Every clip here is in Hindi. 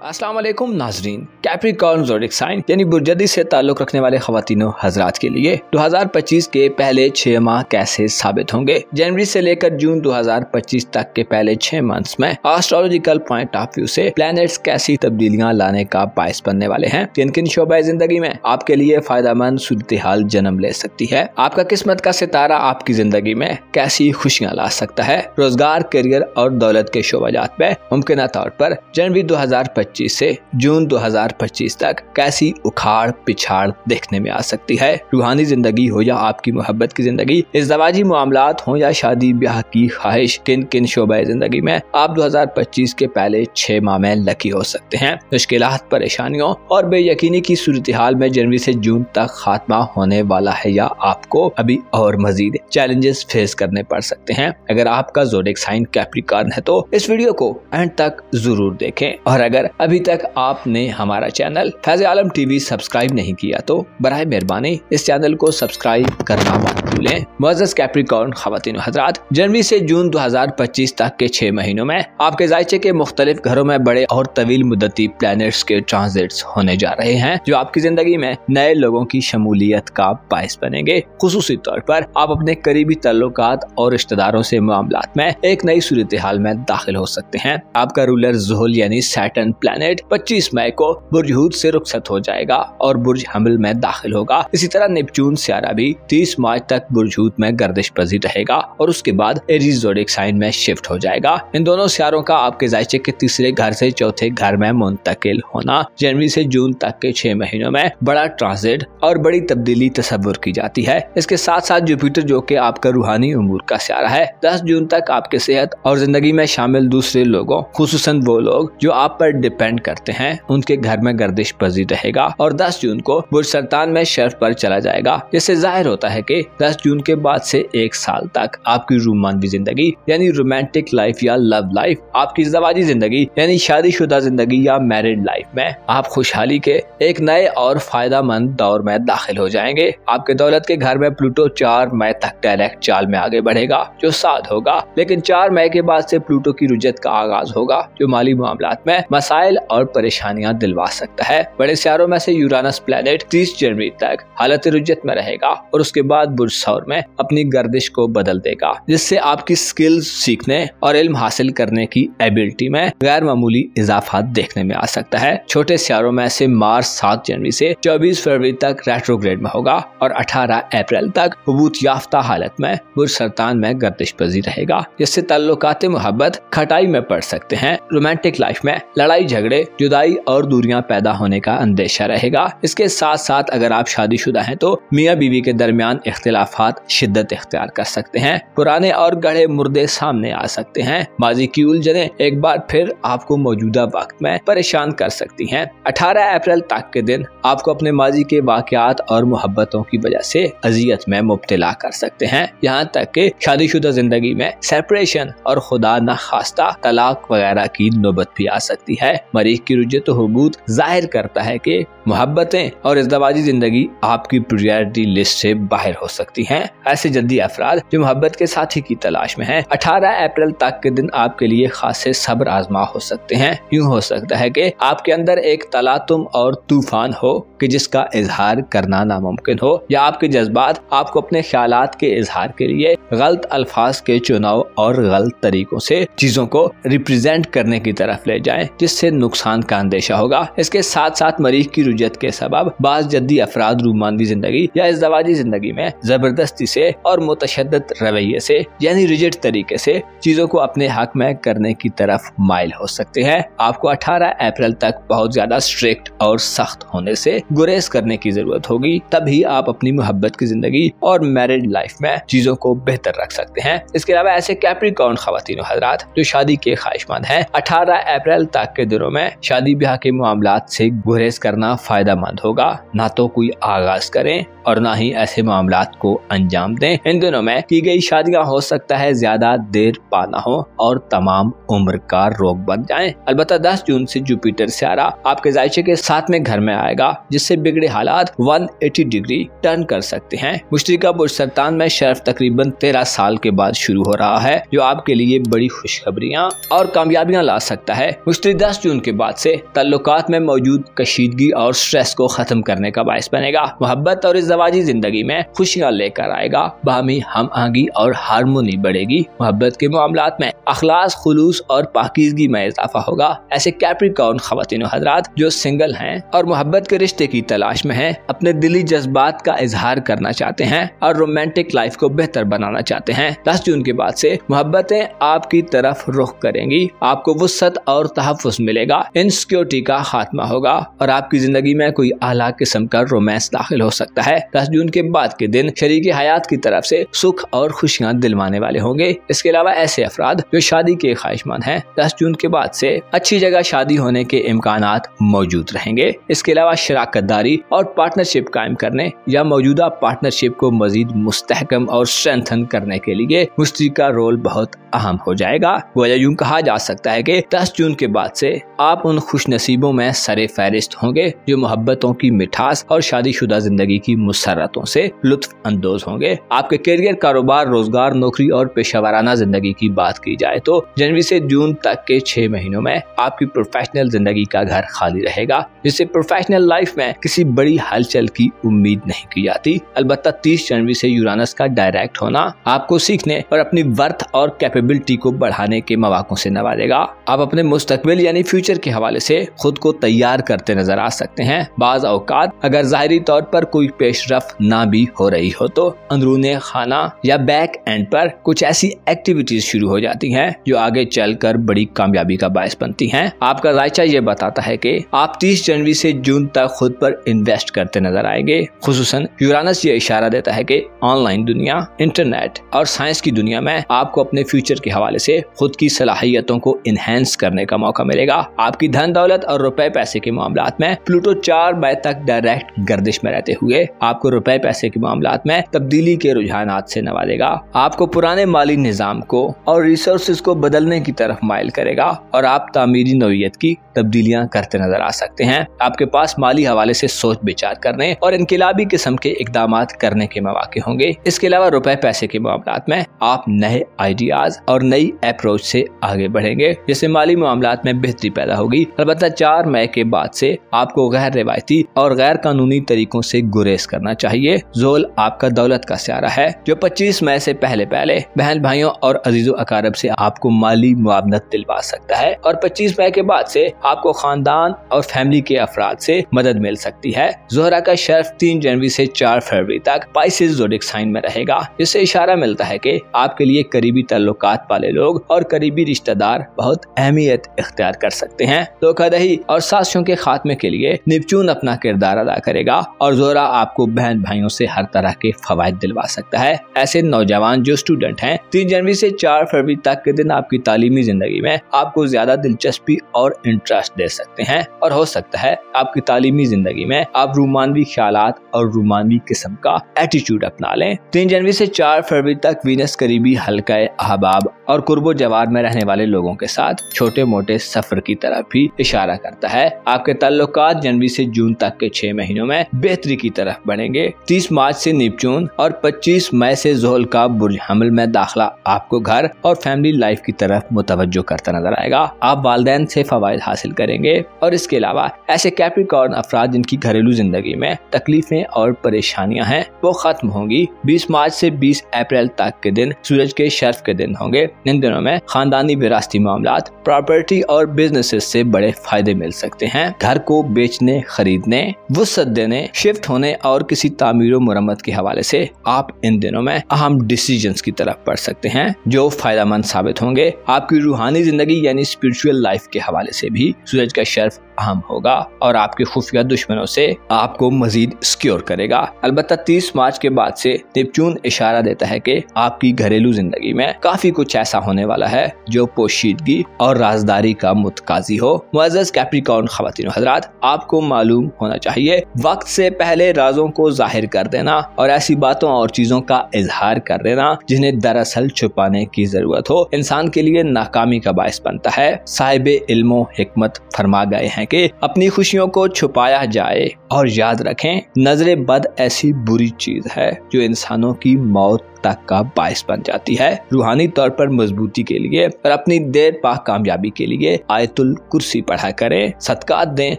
अस्सलाम वालेकुम नाजरीन। कैप्रिकॉर्न ज़ोडिक साइन यानी बुर्जदी से ताल्लुक़ रखने वाले ख़वातीनों हज़रात के लिए 2025 के पहले 6 माह कैसे साबित होंगे। जनवरी से लेकर जून 2025 तक के पहले 6 मंथ्स में एस्ट्रोलॉजिकल पॉइंट ऑफ व्यू से प्लैनेट्स कैसी तब्दीलियां लाने का बायस बनने वाले हैं। किन किन शोबे जिंदगी में आपके लिए फायदेमंद सूरत हाल जन्म ले सकती है। आपका किस्मत का सितारा आपकी जिंदगी में कैसी खुशियाँ ला सकता है। रोजगार, करियर और दौलत के शोबाजात में मुमकिन तौर पर जनवरी 2025 से जून 2025 तक कैसी उखाड़ पिछाड़ देखने में आ सकती है। रूहानी जिंदगी हो या आपकी मोहब्बत की जिंदगी, इज़्दवाजी मामलात हो या शादी ब्याह की ख्वाहिश, किन किन शोबे जिंदगी में आप 2025 के पहले 6 माह में लकी हो सकते हैं। मुश्किलात, परेशानियों और बेयकीनी की सूरत हाल में जनवरी से जून तक खात्मा होने वाला है या आपको अभी और मजीद चैलेंजेस फेस करने पड़ सकते हैं। अगर आपका ज़ोडिक साइन कैप्रिकॉर्न है तो इस वीडियो को एंड तक जरूर देखें, और अगर अभी तक आपने हमारा चैनल फैज़ आलम टीवी सब्सक्राइब नहीं किया तो बराए मेहरबानी इस चैनल को सब्सक्राइब करना मत भूलें। मुअज़्ज़ज़ कैप्रिकॉर्न ख़वातीन हज़रात, जनवरी से जून 2025 तक के 6 महीनों में आपके ज़ायचे के मुख्तलिफ घरों में बड़े और तवील मुद्दती प्लैनेट्स के ट्रांजिट्स होने जा रहे हैं, जो आपकी जिंदगी में नए लोगों की शमूलियत का बायस बनेंगे। खुसूसी तौर पर आप अपने करीबी ताल्लुकात और रिश्तेदारों से मामलात में एक नई सूरत हाल में दाखिल हो सकते हैं। आपका रूलर ज़ुहुल यानी सैटर्न प्लैनेट 25 मई को बुर्ज हूत से रुखसत हो जाएगा और बुर्ज हमिल में दाखिल होगा। इसी तरह नेपच्यून सियारा भी 30 मार्च तक बुर्ज हूत में गर्दिश पजीर रहेगा और उसके बाद एरीज ज़ोडिक साइन में शिफ्ट हो जाएगा। इन दोनों सियारों का आपके ज़ायचे के तीसरे घर से चौथे घर में मुंतकिल होना जनवरी से जून तक के 6 महीनों में बड़ा ट्रांजिट और बड़ी तब्दीली तस्वुर की जाती है। इसके साथ साथ जुपिटर, जो कि आपका रूहानी उमूर का सियारा है, 10 जून तक आपके सेहत और जिंदगी में शामिल दूसरे लोगों, खुसूसन वो लोग जो आप पर डिपेंड करते हैं, उनके घर में गर्दिश पजीर रहेगा और 10 जून को बुर्ज सरतान में शर्फ पर चला जाएगा, जिससे जाहिर होता है कि 10 जून के बाद से 1 साल तक आपकी रोमांवी जिंदगी यानी रोमांटिक लाइफ या लव लाइफ, आपकी इज़्दवाजी जिंदगी यानी शादीशुदा जिंदगी या मैरिड लाइफ में आप खुशहाली के एक नए और फायदेमंद दौर में दाखिल हो जाएंगे। आपके दौलत के घर में प्लूटो 4 मई तक डायरेक्ट चाल में आगे बढ़ेगा, जो साथ होगा, लेकिन 4 मई के बाद से प्लूटो की रुजत का आगाज होगा, जो माली मामलात में मसाइल और परेशानियां दिलवा सकता है। बड़े सियारों में से यूरानस प्लैनेट 30 जनवरी तक हालत रुजत में रहेगा और उसके बाद बुर्ज सौर में अपनी गर्दिश को बदल देगा, जिससे आपकी स्किल्स सीखने और इल्म हासिल करने की एबिलिटी में गैर मामूली इजाफा देखने में आ सकता है। छोटे सियारों में से मार्स 7 जनवरी से 24 फरवरी तक रेट्रोग्रेड में होगा और 18 अप्रैल तक हुबूत याफ्ता हालत में बुर्ज सरतान में गर्दिश पजीर रहेगा, जिससे ताल्लुकात मोहब्बत खटाई में पड़ सकते हैं। रोमांटिक लाइफ में लड़ाई झगड़े, जुदाई और दूरियां पैदा होने का अंदेशा रहेगा। इसके साथ साथ अगर आप शादीशुदा हैं तो मियाँ बीवी के दरमियान इख्तिलाफात शिद्दत इख्तियार कर सकते हैं। पुराने और गढ़े मुर्दे सामने आ सकते हैं। माजी की उलझनें एक बार फिर आपको मौजूदा वक्त में परेशान कर सकती हैं। 18 अप्रैल तक के दिन आपको अपने माजी के वाकयात और मोहब्बतों की वजह से अजियत में मुब्तला कर सकते हैं। यहाँ तक कि शादीशुदा जिंदगी में सेपरेशन और खुदा न खास्ता तलाक वगैरह की नौबत भी आ सकती है। मरीज की रुजत हुबूत जाहिर करता है कि मोहब्बतें और इज़्दवाजी जिंदगी आपकी प्रायोरिटी लिस्ट से बाहर हो सकती हैं। ऐसे जद्दी अफराद जो मोहब्बत के साथी की तलाश में हैं, 18 अप्रैल तक के दिन आपके लिए खासे सब्र आजमा हो सकते हैं। यूँ हो सकता है कि आपके अंदर एक तलातुम और तूफान हो कि जिसका इजहार करना नामुमकिन हो, या आपके जज्बात आपको अपने ख्यालात के इजहार के लिए गलत अल्फाज के चुनाव और गलत तरीकों से चीजों को रिप्रेजेंट करने की तरफ ले जाएं, जिससे नुकसान का अंदेशा होगा। इसके साथ साथ मरीज की रुजत के सबब बाज़ जद्दी अफराद रोमांवी जिंदगी या इज़्दवाजी जिंदगी में जबरदस्ती से और मुतशद्दिद रवैये से यानी रिजिड तरीके से चीजों को अपने हक में करने की तरफ माइल हो सकते हैं। आपको 18 अप्रैल तक बहुत ज्यादा स्ट्रिक्ट और सख्त होने से गुरेज करने की जरूरत होगी, तभी आप अपनी मोहब्बत की जिंदगी और मैरिड लाइफ में चीजों को बेहतर रख सकते हैं। इसके अलावा ऐसे कैप्रिकॉर्न ख़वातीन हज़रात जो शादी के ख्वाहिशमंद हैं, 18 अप्रैल तक के दिनों में शादी ब्याह के मामलात से गुरेज करना फायदेमंद होगा। ना तो कोई आगाज करें और ना ही ऐसे मामलात को अंजाम दें। इन दिनों में की गई शादियां हो सकता है ज्यादा देर पाना हो और तमाम उम्र का रोग बन जाएं। अलबत्ता 10 जून से जुपिटर सियारा आपके ज़ायचे के 7वें घर में आएगा, जिससे बिगड़े हालात 180 डिग्री टर्न कर सकते हैं। मुश्तरिका बुर्ज सरतान में शर्फ तकरीबन 13 साल के बाद शुरू हो रहा है, जो आपके लिए बड़ी खुशखबरियां और कामयाबियां ला सकता है। मुश्तरी 10 जून जून के बाद से ताल्लुकात में मौजूद कशीदगी और स्ट्रेस को खत्म करने का बायस बनेगा। मोहब्बत और इज़्ज़वाजी जिंदगी में खुशियां लेकर आएगा। बाहमी हम आहंगी और हारमोनी बढ़ेगी। मोहब्बत के मामलात में अखलास, खुलूस और पाकीज़गी में इजाफा होगा। ऐसे कैप्रिकॉर्न ख़वातीन हज़रात जो सिंगल हैं और मोहब्बत के रिश्ते की तलाश में हैं, अपने दिली जज्बात का इजहार करना चाहते हैं और रोमांटिक लाइफ को बेहतर बनाना चाहते हैं, 10 जून के बाद से मोहब्बतें आपकी तरफ रुख करेंगी। आपको वुसअत और तहफ़्फ़ुज़ मिलेगा। इनसिक्योरिटी का खात्मा होगा और आपकी जिंदगी में कोई आला किस्म का रोमांस दाखिल हो सकता है। 10 जून के बाद के दिन शरीक हयात की तरफ से सुख और खुशियां दिलवाने वाले होंगे। इसके अलावा ऐसे अफराद जो शादी के ख्वाहिशमंद हैं, 10 जून के बाद से अच्छी जगह शादी होने के इम्कानात मौजूद रहेंगे। इसके अलावा शराकतदारी और पार्टनरशिप कायम करने या मौजूदा पार्टनरशिप को मजीद मुस्तहकम और स्ट्रेंथन करने के लिए मुश्तरी का रोल बहुत अहम हो जाएगा। गोया यूं कहा जा सकता है कि 10 जून के बाद से आप उन खुश नसीबों में सरे फहरिस्त होंगे जो मोहब्बतों की मिठास और शादीशुदा जिंदगी की मुसर्रतों से लुत्फ अंदोज होंगे। आपके करियर, कारोबार, रोजगार, नौकरी और पेशावराना जिंदगी की बात की जाए तो जनवरी से जून तक के 6 महीनों में आपकी प्रोफेशनल जिंदगी का घर खाली रहेगा, जिससे प्रोफेशनल लाइफ में किसी बड़ी हलचल की उम्मीद नहीं की जाती। अलबत्ता 30 जनवरी से यूरानस का डायरेक्ट होना आपको सीखने और अपनी वर्थ और कैपेबिलिटी को बढ़ाने के मौकों से नवाजेगा। आप अपने मुस्तकबिल यानी फ्यूचर के हवाले से खुद को तैयार करते नजर आ सकते हैं। बाज औकात अगर जाहिरी तौर पर कोई पेशरफ ना भी हो रही हो तो अंदरूने खाना या बैक एंड पर कुछ ऐसी एक्टिविटीज शुरू हो जाती हैं जो आगे चलकर बड़ी कामयाबी का बायस बनती हैं। आपका जायचा ये बताता है कि आप 30 जनवरी से जून तक खुद पर इन्वेस्ट करते नजर आएंगे। खुसूसन यूरानस ये इशारा देता है कि ऑनलाइन दुनिया, इंटरनेट और साइंस की दुनिया में आपको अपने फ्यूचर के हवाले से खुद की सलाहियतों को इनहेंस करने का मौका मिलेगा। आपकी धन दौलत और रुपए पैसे के मामलात में प्लूटो 4 मई तक डायरेक्ट गर्दिश में रहते हुए आपको रुपए पैसे के मामलात में तब्दीली के रुझानात से नवाजेगा। आपको पुराने माली निजाम को और रिसोर्सेज को बदलने की तरफ माइल करेगा और आप तामीरी नौइयत की तब्दीलियां करते नजर आ सकते हैं। आपके पास माली हवाले से सोच विचार करने और इनकलाबी किस्म के इकदामात करने के मौके होंगे। इसके अलावा रुपए पैसे के मामलात में आप नए आइडियाज और नई अप्रोच से आगे बढ़ेंगे, जिससे माली मामलात में बेहतरी पैदा होगी। अलबत्ता 4 मई के बाद से आपको गैर रिवायती और गैर कानूनी तरीकों से गुरेज करना चाहिए। जोल आपका दौलत का स्यारा है जो 25 मई से पहले बहन भाइयों और अजीजों अकारब से आपको माली मुआवनत दिलवा सकता है और 25 मई के बाद से आपको खानदान और फैमिली के अफराद से मदद मिल सकती है। जोहरा का शर्फ 3 जनवरी से 4 फरवरी तक पाइसेस ज़ोडिक साइन में रहेगा, जिससे इशारा मिलता है कि आपके लिए करीबी ताल्लुकात वाले लोग और करीबी रिश्तेदार बहुत अहमियत इख्तियार कर सकते हैं। धोखाधड़ी और साजिशों के खात्मे के लिए नेपच्यून अपना किरदार अदा करेगा और जोहरा आपको बहन भाइयों से हर तरह के फवायद दिलवा सकता है। ऐसे नौजवान जो स्टूडेंट हैं, 3 जनवरी से 4 फरवरी तक के दिन आपकी तालीमी जिंदगी में आपको ज्यादा दिलचस्पी और इंटरेस्ट दे सकते हैं और हो सकता है आपकी तालीमी जिंदगी में आप रूमानवी ख्यालात और रूमानवी किस्म का एटीट्यूड अपना लें। 3 जनवरी से 4 फरवरी तक वीनस करीबी हल्का अहबाब और कुर्बो जवार में रहने वाले लोगों के साथ छोटे मोटे सफर की तरफ भी इशारा करता है। आपके ताल्लुकात जनवरी से जून तक के 6 महीनों में बेहतरी की तरफ बढ़ेंगे। 30 मार्च से नेपच्यून और 25 मई से ज़ोहल का बुर्ज हमल में दाखिला आपको घर और फैमिली लाइफ की तरफ मुतवज्जो करता नजर आएगा। आप वालिदैन से फवायद हासिल करेंगे और इसके अलावा ऐसे कैप्रिकॉर्न अफराद जिनकी घरेलू जिंदगी में तकलीफें और परेशानियां हैं वो खत्म होंगी। 20 मार्च से 20 अप्रैल तक के दिन सूरज के शर्फ के दिन होंगे। इन दिनों में खानदानी विरासती मामलात, प्रॉपर्टी और बिजनेसेस से बड़े फायदे मिल सकते हैं। घर को बेचने, खरीदने, वुसअत देने, शिफ्ट होने और किसी तामीर मुरम्मत के हवाले से आप इन दिनों में अहम डिसीजंस की तरफ बढ़ सकते हैं जो फायदेमंद साबित होंगे। आपकी रूहानी जिंदगी यानी स्पिरिचुअल लाइफ के हवाले से भी सूरज का शर्फ अहम होगा और आपके खुफिया दुश्मनों से आपको मजीद सिक्योर करेगा। अलबत्ता 30 मार्च के बाद से नेपच्यून इशारा देता है कि आपकी घरेलू जिंदगी में काफी कुछ ऐसा होने वाला है जो पोशीदगी और राजदारी का मुतकाजी हो। मुअज़्ज़ज़ कैप्रिकॉर्न ख़वातीन हज़रात, आपको मालूम होना चाहिए वक्त से पहले राजों को जाहिर कर देना और ऐसी बातों और चीजों का इजहार कर देना जिन्हें दरअसल छुपाने की जरूरत हो इंसान के लिए नाकामी का बायस बनता है। साहिबे इल्मो हिकमत फरमा गए हैं कि अपनी खुशियों को छुपाया जाए और याद रखें नजरे बद ऐसी बुरी चीज है जो इंसानों की मौत तक का बायस बन जाती है। रूहानी तौर पर मजबूती के लिए और अपनी देर पा कामयाबी के लिए आयतुल आयतुल कुर्सी पढ़ा करें, सदकात दें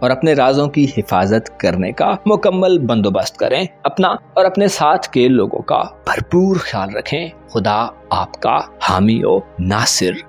और अपने राजों की हिफाजत करने का मुकम्मल बंदोबस्त करें। अपना और अपने साथ के लोगों का भरपूर ख्याल रखें। खुदा आपका हामी ओ नासिर।